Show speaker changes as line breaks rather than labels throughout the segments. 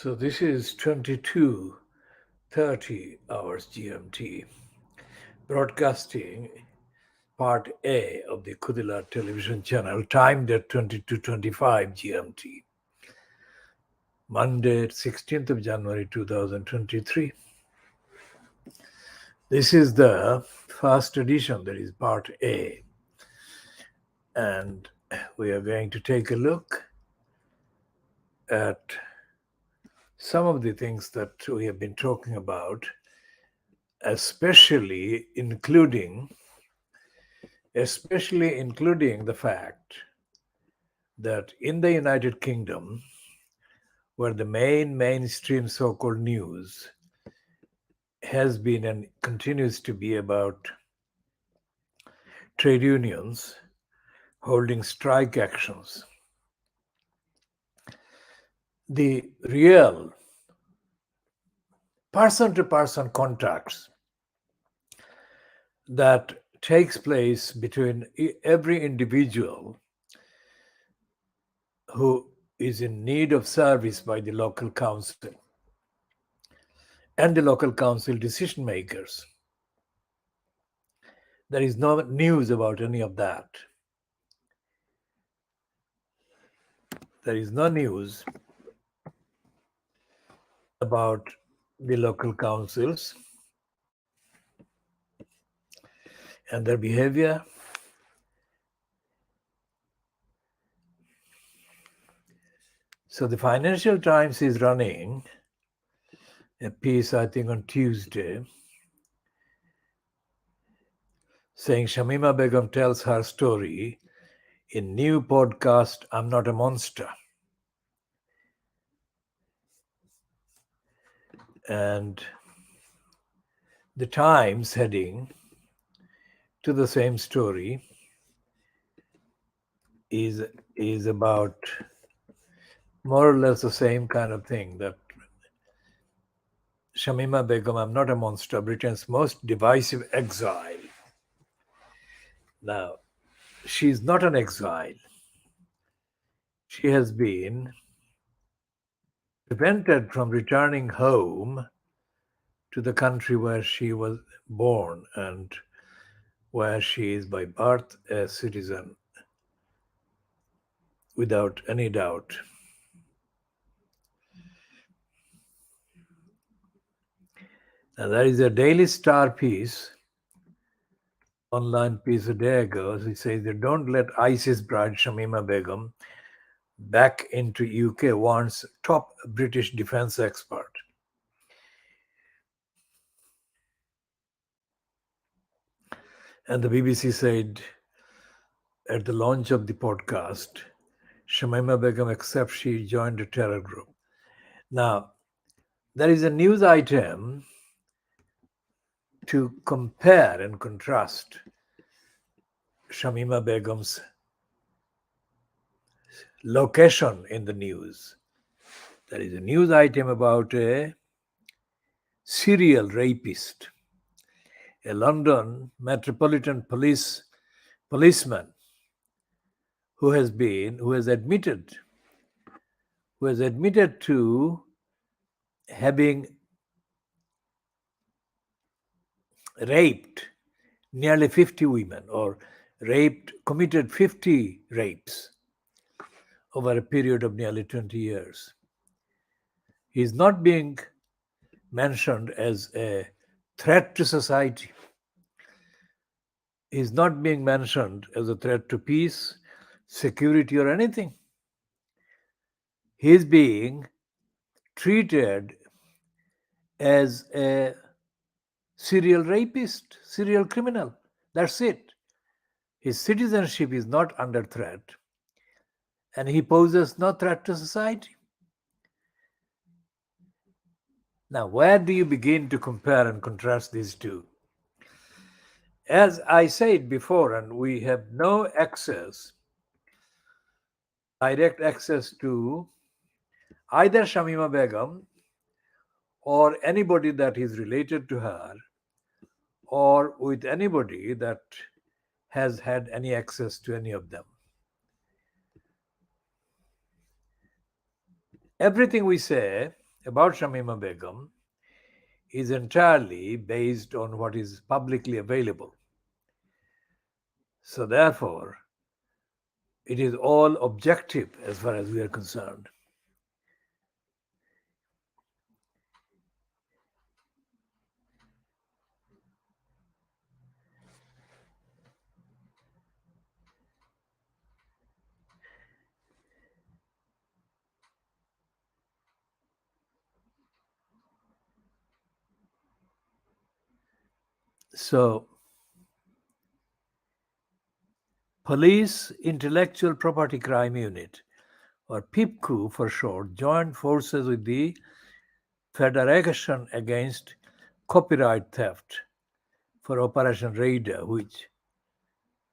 So this is 22:30 hours GMT, broadcasting part A of the KhoodeelaarTV television channel, timed at 22:25 GMT, Monday, 16th of January 2023. This is the first edition, that is part A. And we are going to take a look at some of the things that we have been talking about, especially including the fact that in the United Kingdom, where the mainstream so-called news has been and continues to be about trade unions holding strike actions, the real person-to-person contacts that takes place between every individual who is in need of service by the local council and the local council decision makers. There is no news about any of that. There is no news about the local councils and their behavior. So the Financial Times is running a piece, I think, on Tuesday, saying Shamima Begum tells her story in new podcast, I'm Not a Monster. And the Times heading to the same story is about more or less the same kind of thing, that Shamima Begum, I'm Not a Monster, Britain's most divisive exile. Now, she's not an exile. She has been prevented from returning home to the country where she was born and where she is by birth a citizen, without any doubt. And there is a Daily Star piece, online piece a day ago. It says they don't let ISIS bride Shamima Begum back into UK, warns top British defense expert. And the BBC said at the launch of the podcast, Shamima Begum accepts she joined a terror group. Now, there is a news item to compare and contrast Shamima Begum's location in the news. There is a news item about a serial rapist, a London Metropolitan policeman who has admitted to having raped nearly 50 women, or committed 50 rapes over a period of nearly 20 years. He is not being mentioned as a threat to society. He is not being mentioned as a threat to peace, security, or anything. He is being treated as a serial rapist, serial criminal. That's it. His citizenship is not under threat, and he poses no threat to society. Now, where do you begin to compare and contrast these two? As I said before, and we have no direct access to either Shamima Begum or anybody that is related to her, or with anybody that has had any access to any of them. Everything we say about Shamima Begum is entirely based on what is publicly available. So, therefore, it is all objective as far as we are concerned. So, Police Intellectual Property Crime Unit, or PIPCU for short, joined forces with the Federation Against Copyright Theft for Operation Raider, which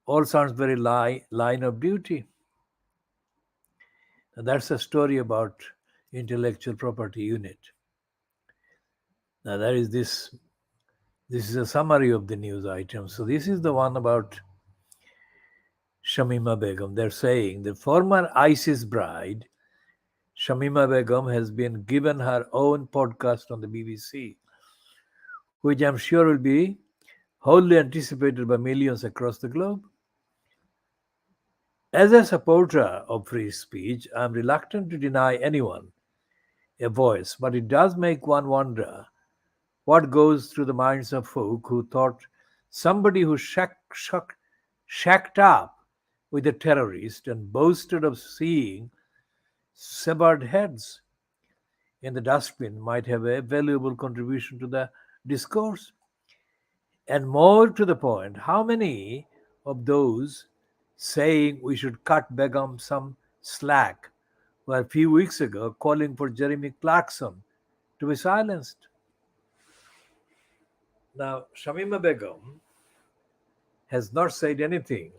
all sounds very line of duty. And that's a story about intellectual property unit. Now there is this. This is a summary of the news items. So this is the one about Shamima Begum. They're saying the former ISIS bride Shamima Begum has been given her own podcast on the BBC, which I'm sure will be wholly anticipated by millions across the globe. As a supporter of free speech, I'm reluctant to deny anyone a voice, but it does make one wonder what goes through the minds of folk who thought somebody who shacked up with a terrorist and boasted of seeing severed heads in the dustbin might have a valuable contribution to the discourse. And more to the point, how many of those saying we should cut Begum some slack were a few weeks ago calling for Jeremy Clarkson to be silenced? Now, Shamima Begum has not said anything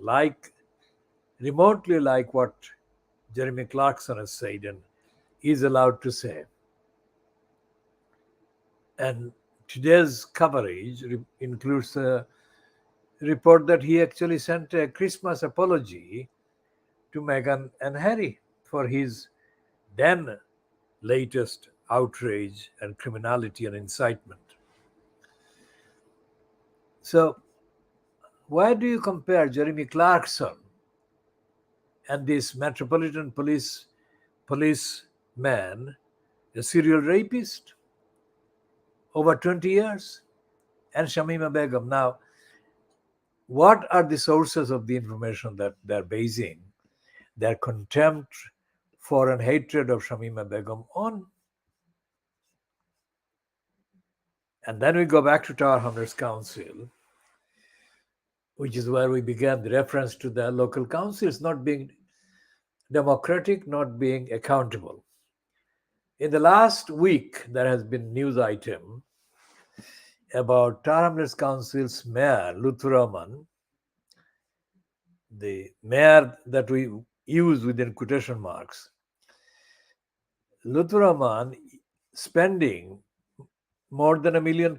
remotely like what Jeremy Clarkson has said and is allowed to say. And today's coverage includes a report that he actually sent a Christmas apology to Meghan and Harry for his then latest outrage and criminality and incitement. So, why do you compare Jeremy Clarkson and this Metropolitan policeman, a serial rapist, over 20 years, and Shamima Begum? Now, what are the sources of the information that they're basing their contempt for and hatred of Shamima Begum on? And then we go back to Tower Hamlets Council, which is where we began the reference to the local councils not being democratic, not being accountable. In the last week, there has been news item about Tower Hamlets Council's mayor, Luthu Rahman, the mayor that we use within quotation marks. Luthu Rahman spending more than £1 million.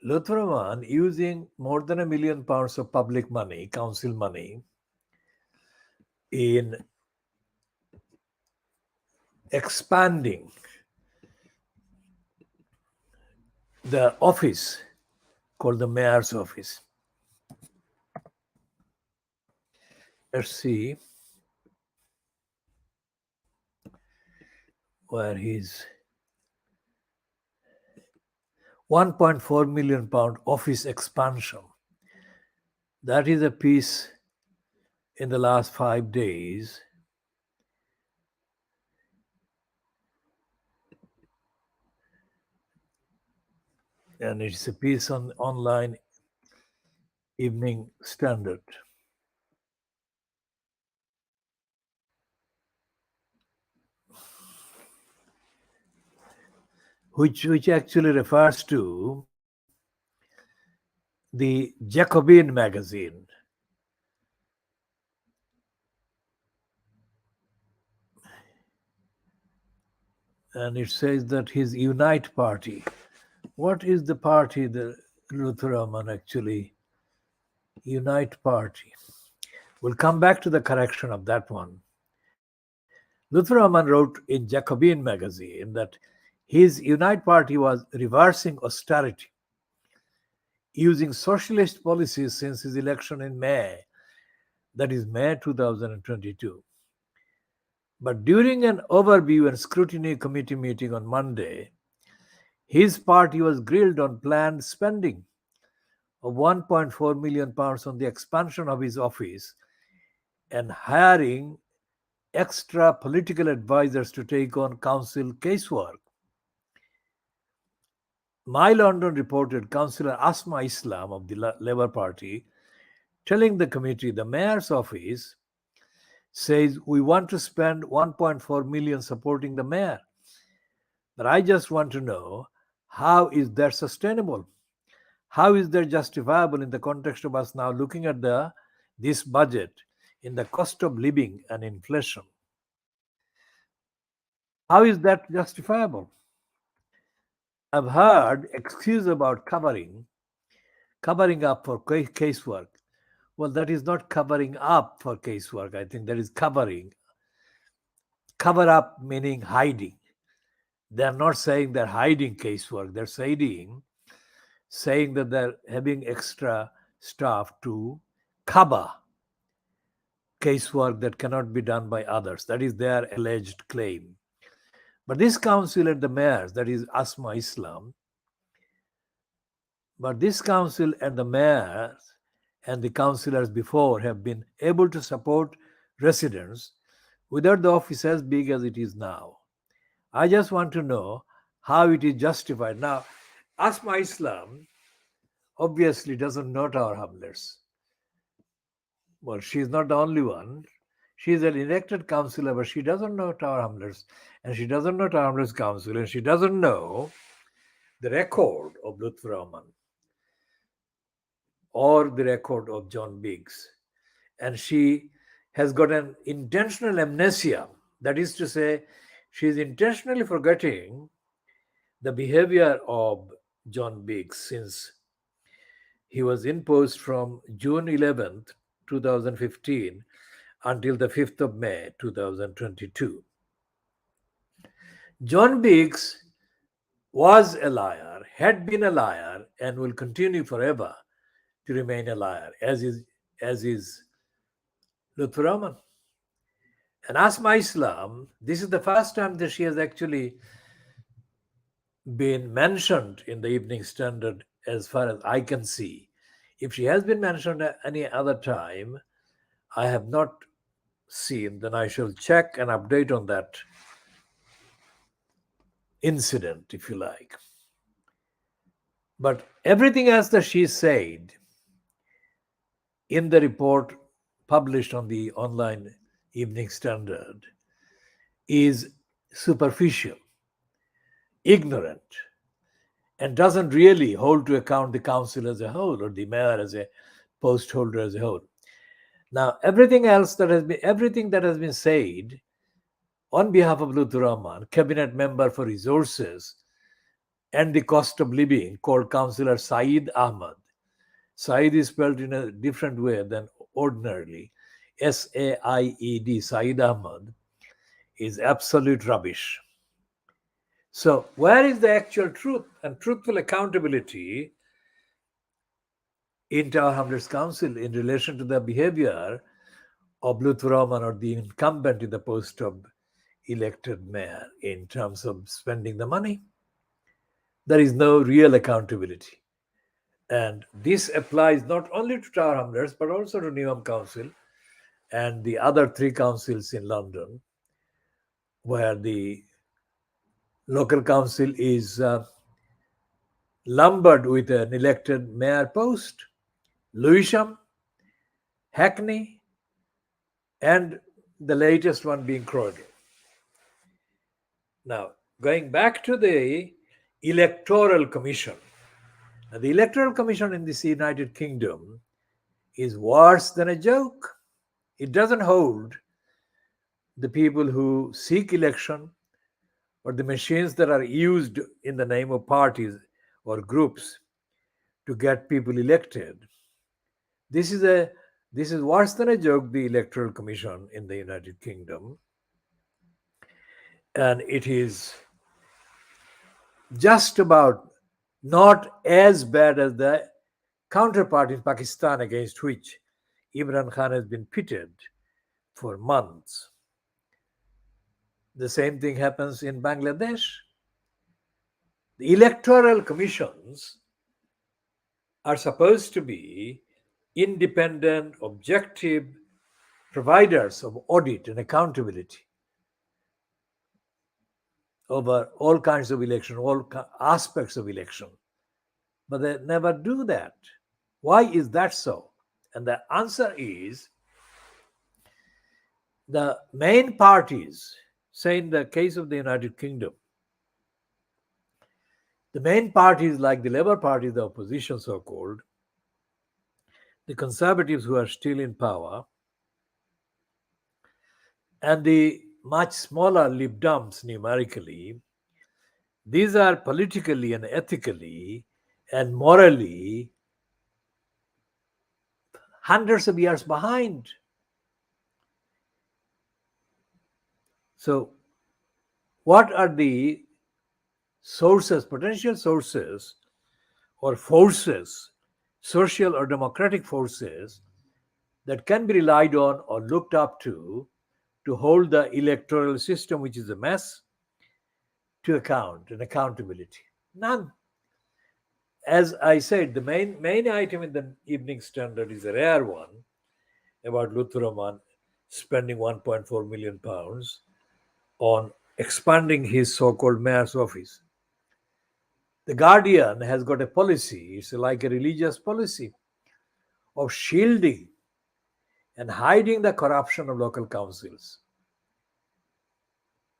Luthu Rahman using more than £1 million of public money, council money, in expanding the office called the mayor's office. Let's see where his £1.4 million office expansion. That is a piece in the last 5 days. And it's a piece on online Evening Standard. Which actually refers to the Jacobin magazine. And it says that his Unite Party. What is the party that Luthu Rahman actually? Unite Party. We'll come back to the correction of that one. Luther Rahman wrote in Jacobin magazine that his Unite Party was reversing austerity, using socialist policies since his election in May, that is May 2022. But during an overview and scrutiny committee meeting on Monday, his party was grilled on planned spending of £1.4 million on the expansion of his office and hiring extra political advisors to take on council casework. My London reported Councillor Asma Islam of the Labour Party telling the committee the mayor's office says we want to spend 1.4 million supporting the mayor. But I just want to know, how is that sustainable? How is that justifiable in the context of us now looking at this budget in the cost of living and inflation? How is that justifiable? I've heard excuse about covering up for casework. Well, that is not covering up for casework. I think that is covering. Cover up meaning hiding. They're not saying they're hiding casework. They're saying that they're having extra staff to cover casework that cannot be done by others. That is their alleged claim. But this council and the mayors, that is Asma Islam, but this council and the mayors and the councillors before have been able to support residents without the office as big as it is now. I just want to know how it is justified. Now, Asma Islam obviously doesn't know Tower Hamlets. Well, she's not the only one. She's an elected councillor, but she doesn't know Tower Hamlets, and she doesn't know Tower Hamlets Council, and she doesn't know the record of Lutfur Rahman or the record of John Biggs. And she has got an intentional amnesia. That is to say, she is intentionally forgetting the behavior of John Biggs since he was in post from June 11th, 2015 until the 5th of May, 2022. John Biggs was a liar, had been a liar, and will continue forever to remain a liar, as is Lutfur Rahman. And Asma Islam, this is the first time that she has actually been mentioned in the Evening Standard as far as I can see. If she has been mentioned at any other time, I have not seen, then I shall check and update on that incident, if you like. But everything else that she said in the report published on the online Evening Standard is superficial, ignorant, and doesn't really hold to account the council as a whole or the mayor as a post holder as a whole. Now, everything that has been said on behalf of Lutfur Rahman, cabinet member for resources and the cost of living, called Councillor Saeed Ahmad. Saeed is spelled in a different way than ordinarily. Said, Saeed Ahmad, is absolute rubbish. So, where is the actual truth and truthful accountability in Tower Hamlets Council in relation to the behavior of Lutfur Rahman or the incumbent in the post of elected mayor in terms of spending the money? There is no real accountability. And this applies not only to Tower Hamlets but also to Newham Council and the other three councils in London, where the local council is lumbered with an elected mayor post, Lewisham, Hackney, and the latest one being Croydon. Now, going back to the Electoral Commission. Now, the Electoral Commission in this United Kingdom is worse than a joke. It doesn't hold the people who seek election or the machines that are used in the name of parties or groups to get people elected. This is worse than a joke, the Electoral Commission in the United Kingdom. and it is just about not as bad as the counterpart in Pakistan against which Imran Khan has been pitted for months. The same thing happens in Bangladesh. The electoral commissions are supposed to be independent, objective providers of audit and accountability over all kinds of election, all aspects of election. But they never do that. Why is that so? And the answer is the main parties, say in the case of the United Kingdom, the main parties like the Labour Party, the opposition so called, the Conservatives who are still in power, and the much smaller Lib Dems numerically, these are politically and ethically and morally hundreds of years behind. So, what are the sources, potential sources, or forces, social or democratic forces, that can be relied on or looked up to hold the electoral system, which is a mess, to account and accountability? None. As I said, the main item in the Evening Standard is a rare one about Luther Rahman spending 1.4 million pounds on expanding his so-called mayor's office. The Guardian has got a policy, it's like a religious policy, of shielding and hiding the corruption of local councils.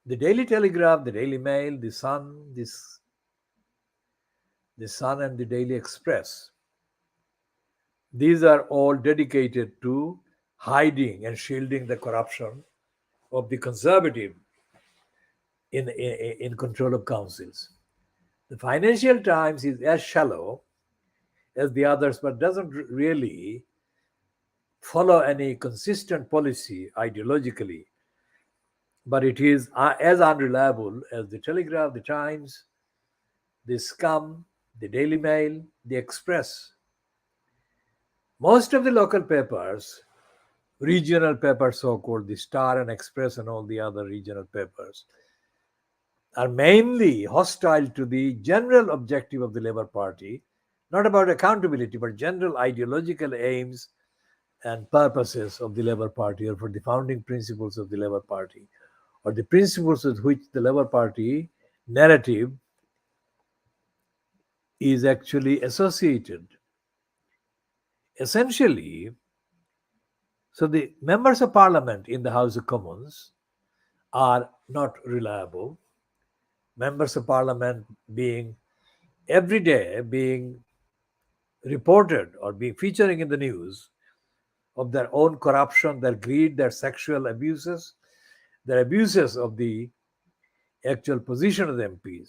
The Daily Telegraph, the Daily Mail, the Sun and the Daily Express, these are all dedicated to hiding and shielding the corruption of the conservative in control of councils. The Financial Times is as shallow as the others, but doesn't really follow any consistent policy ideologically. But it is as unreliable as the Telegraph, the Times, the Scum, the Daily Mail, the Express. Most of the local papers, regional papers so called, the Star and Express and all the other regional papers, are mainly hostile to the general objective of the Labour Party, not about accountability, but general ideological aims and purposes of the Labour Party, or for the founding principles of the Labour Party, or the principles with which the Labour Party narrative is actually associated. Essentially, so the members of parliament in the House of Commons are not reliable. Members of parliament being every day being reported or being featuring in the news of their own corruption, their greed, their sexual abuses, their abuses of the actual position of the MPs.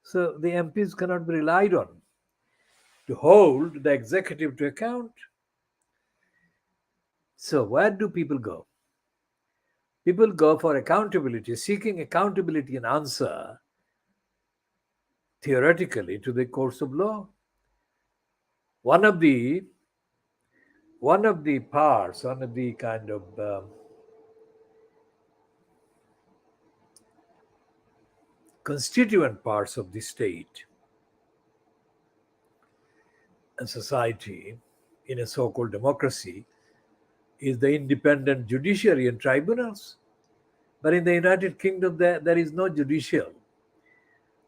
So the MPs cannot be relied on to hold the executive to account. So where do people go? People go for accountability, seeking accountability and answer theoretically to the courts of law. One of the parts, one of the kind of constituent parts of the state and society in a so-called democracy is the independent judiciary and tribunals. But in the United Kingdom, there is no judicial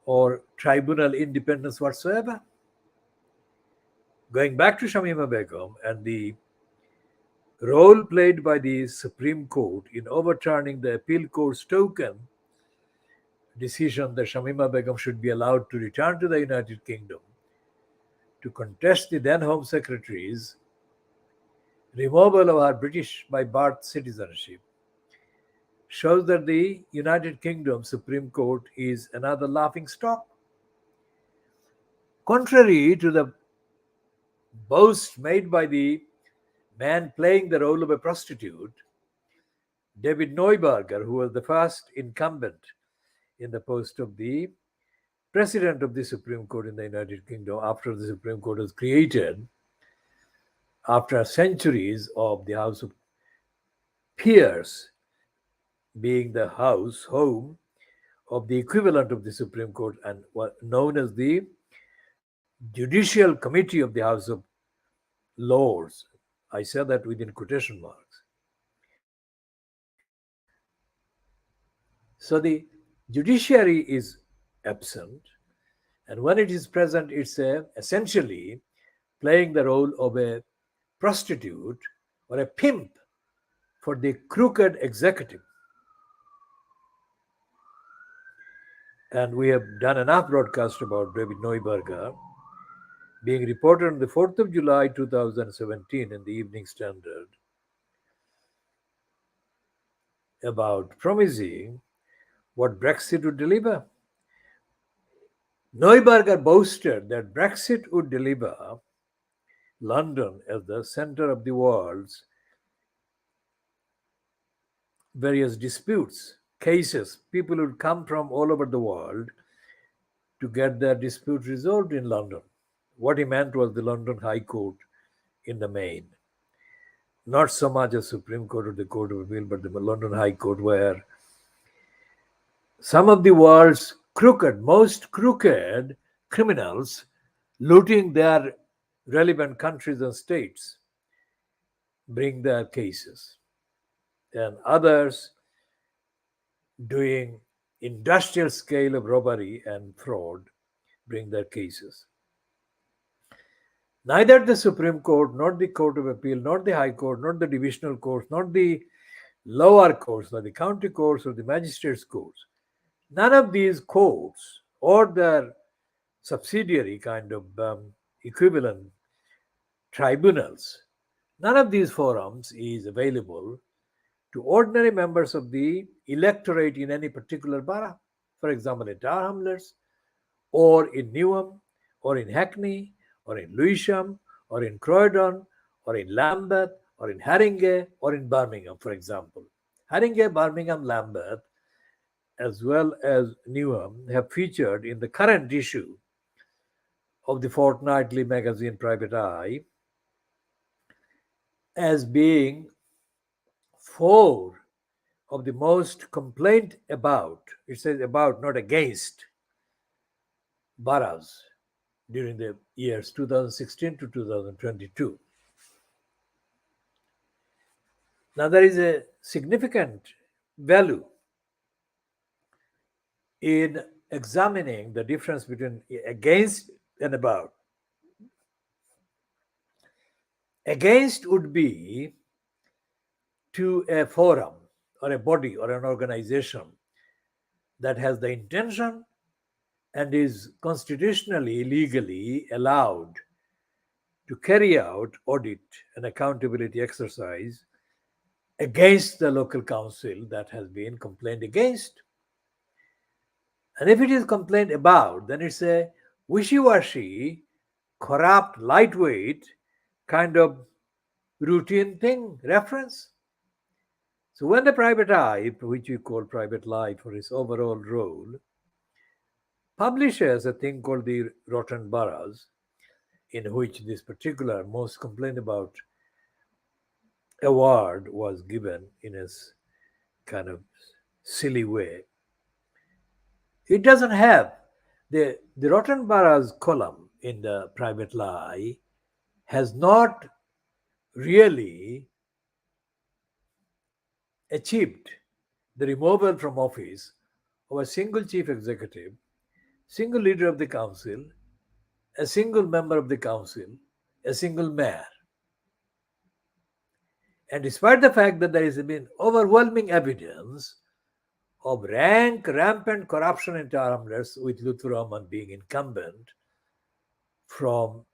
or tribunal independence whatsoever. Going back to Shamima Begum and the role played by the Supreme Court in overturning the appeal court's token decision that Shamima Begum should be allowed to return to the United Kingdom to contest the then Home Secretary's removal of her British by birth citizenship, shows that the United Kingdom Supreme Court is another laughing stock. Contrary to the boast made by the man playing the role of a prostitute, David Neuberger, who was the first incumbent in the post of the President of the Supreme Court in the United Kingdom after the Supreme Court was created, after centuries of the House of Peers being the house, home of the equivalent of the Supreme Court and what known as the Judicial Committee of the House of Lords. I said that within quotation marks. So the judiciary is absent, and when it is present, it's essentially playing the role of a prostitute or a pimp for the crooked executive. And we have done enough broadcast about David Neuberger being reported on the 4th of July 2017 in the Evening Standard about promising what Brexit would deliver. Neuberger boasted that Brexit would deliver London as the center of the world's various disputes, cases. People would come from all over the world to get their dispute resolved in London. What he meant was the London High Court in the main. Not so much a Supreme Court or the Court of Appeal, but the London High Court, where some of the world's most crooked criminals looting their relevant countries and states bring their cases. And others doing industrial scale of robbery and fraud bring their cases. Neither the Supreme Court, nor the Court of Appeal, nor the High Court, nor the divisional courts, nor the lower courts, nor the county courts, or the magistrates' courts, none of these courts or their subsidiary kind of equivalent tribunals, none of these forums is available to ordinary members of the electorate in any particular borough. For example, in Tower Hamlets, or in Newham, or in Hackney, or in Lewisham, or in Croydon, or in Lambeth, or in Haringey, or in Birmingham, for example. Haringey, Birmingham, Lambeth, as well as Newham, have featured in the current issue of the fortnightly magazine Private Eye as being four of the most complained about, it says about, not against, boroughs during the years 2016 to 2022. Now, there is a significant value in examining the difference between against and about. Against would be to a forum or a body or an organization that has the intention and is constitutionally, legally allowed to carry out audit and accountability exercise against the local council that has been complained against. And if it is complained about, then it's a wishy-washy, corrupt, lightweight kind of routine thing, reference. So when the Private Eye, which we call Private Lie for its overall role, publishes a thing called the Rotten Boroughs, in which this particular most complained about award was given in a kind of silly way. It doesn't have the Rotten Boroughs column in the Private Lie has not really achieved the removal from office of a single chief executive, single leader of the council, a single member of the council, a single mayor. And despite the fact that there has been overwhelming evidence of rampant corruption in Tower Hamlets, with Lutfur Rahman being incumbent from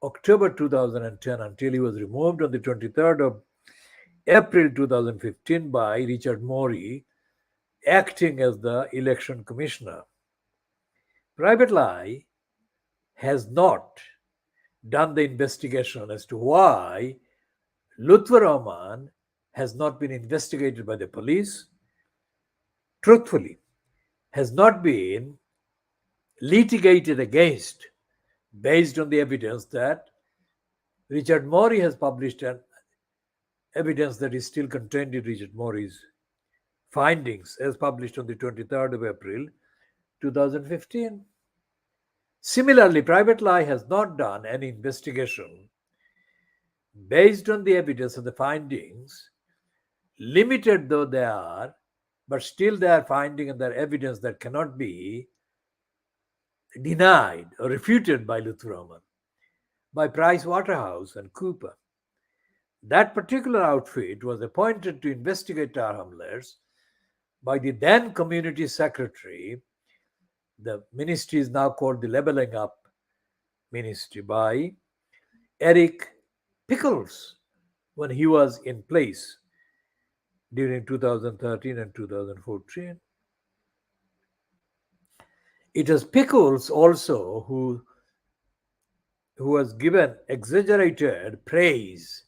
October 2010 until he was removed on the 23rd of April 2015 by Richard Morey, acting as the election commissioner. Private Lie has not done the investigation as to why Lutfur Rahman has not been investigated by the police, truthfully, has not been litigated against based on the evidence that Richard Morey has published, and evidence that is still contained in Richard Morey's findings as published on the 23rd of April 2015. Similarly, Private Lie has not done any investigation based on the evidence and the findings, limited though they are, but still they are finding and their evidence that cannot be denied or refuted by Lutfur Rahman, by Price Waterhouse and Cooper. That particular outfit was appointed to investigate tar hamlets by the then community secretary. The ministry is now called the Leveling Up Ministry, by Eric Pickles when he was in place during 2013 and 2014. It was Pickles also who was given exaggerated praise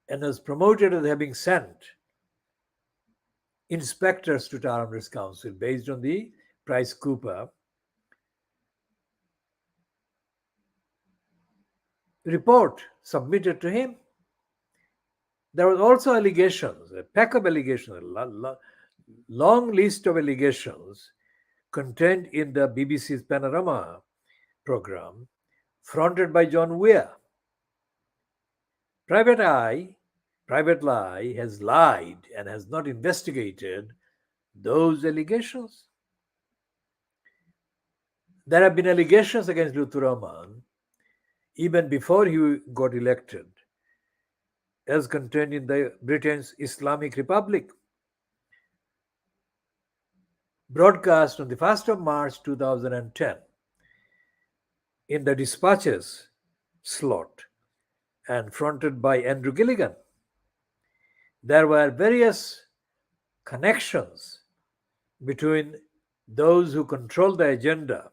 and was promoted as having sent inspectors to Tar Hamlets Council based on the Price Cooper report submitted to him. There was also allegations, a pack of allegations, a long list of allegations contained in the BBC's Panorama program, fronted by John Weir. Private Lie has lied and has not investigated those allegations. There have been allegations against Lutfur Rahman even before he got elected, as contained in the Britain's Islamic Republic, broadcast on the 1st of March 2010 in the Dispatches slot and fronted by Andrew Gilligan. There were various connections between those who control the agenda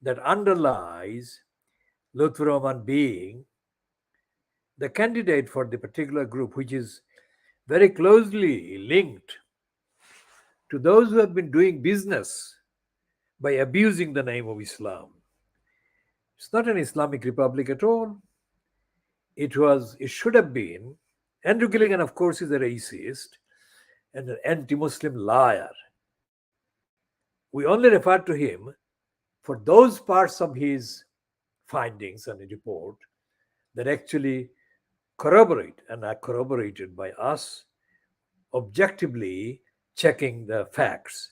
that underlies Lutfur Rahman being the candidate for the particular group, which is very closely linked to those who have been doing business by abusing the name of Islam. It's not an Islamic Republic at all. It should have been. Andrew Gilligan, of course, is a racist and an anti-Muslim liar. We only refer to him for those parts of his findings and report that actually corroborate and are corroborated by us objectively checking the facts.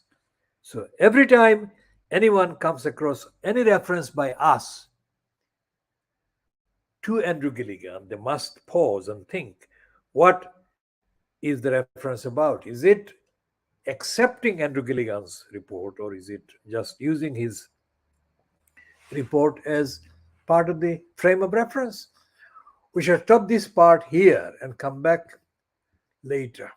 So every time anyone comes across any reference by us to Andrew Gilligan, they must pause and think, what is the reference about? Is it accepting Andrew Gilligan's report, or is it just using his report as part of the frame of reference? We shall stop this part here and come back later.